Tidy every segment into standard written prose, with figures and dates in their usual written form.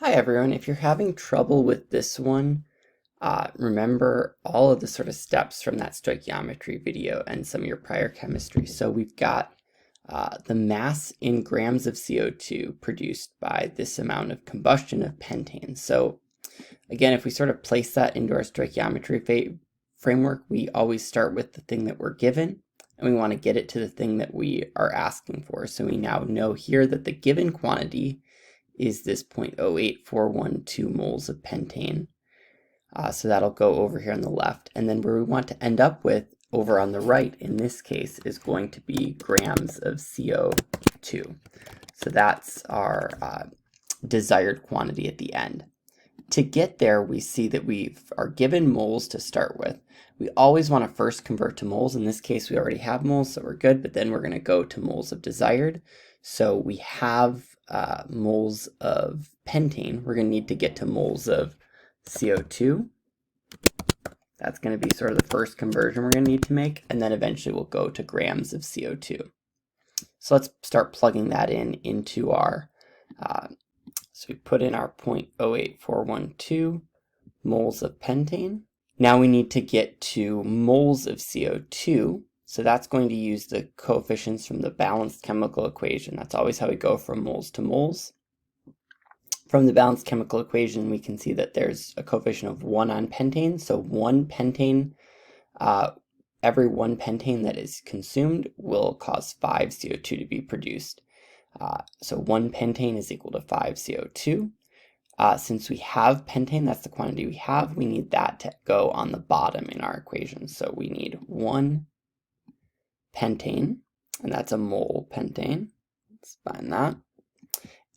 Hi everyone, if you're having trouble with this one, remember all of the sort of steps from that stoichiometry video and some of your prior chemistry. So we've got the mass in grams of CO2 produced by this amount of combustion of pentane. So again, if we sort of place that into our stoichiometry framework, we always start with the thing that we're given, and we want to get it to the thing that we are asking for. So we now know here that the given quantity is this 0.08412 moles of pentane. So that'll go over here on the left. And then where we want to end up with over on the right, in this case, is going to be grams of CO2. So that's our desired quantity at the end. To get there, we see that we are given moles to start with. We always want to first convert to moles. In this case, we already have moles, so we're good, but then we're going to go to moles of desired. So we have moles of pentane. We're going to need to get to moles of CO2. That's going to be sort of the first conversion we're going to need to make, and then eventually we'll go to grams of CO2. So let's start plugging that into our so we put in our 0.08412 moles of pentane. Now we need to get to moles of CO2. So that's going to use the coefficients from the balanced chemical equation. That's always how we go from moles to moles. From the balanced chemical equation, we can see that there's a coefficient of 1 on pentane. So one pentane, every one pentane that is consumed will cause 5 CO2 to be produced. So 1 pentane is equal to 5 CO2. Since we have pentane, that's the quantity we have, we need that to go on the bottom in our equation. So we need 1 pentane, and that's a mole pentane. Let's find that.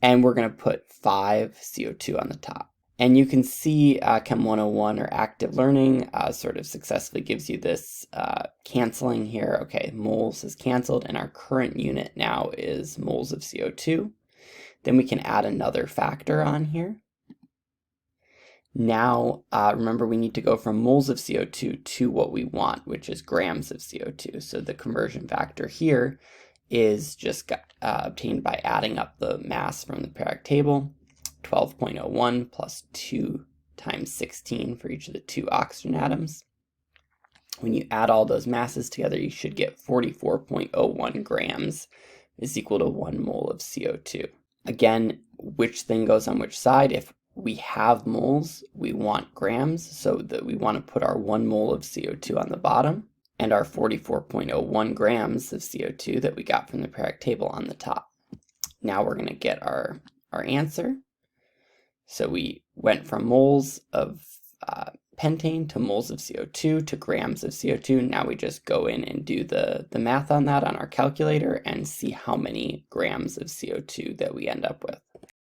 And we're going to put 5 CO2 on the top. And you can see Chem 101 or active learning sort of successfully gives you this canceling here. Okay, moles is canceled, and our current unit now is moles of CO2. Then we can add another factor on here. Now, remember, we need to go from moles of CO2 to what we want, which is grams of CO2. So the conversion factor here is just obtained by adding up the mass from the periodic table, 12.01 plus 2 times 16 for each of the 2 oxygen atoms. When you add all those masses together, you should get 44.01 grams is equal to 1 mole of CO2. Again, which thing goes on which side? If we have moles, we want grams, so that we want to put our 1 mole of CO2 on the bottom and our 44.01 grams of CO2 that we got from the periodic table on the top. Now we're going to get our answer. So we went from moles of pentane to moles of CO2 to grams of CO2. Now we just go in and do the math on that on our calculator and see how many grams of CO2 that we end up with.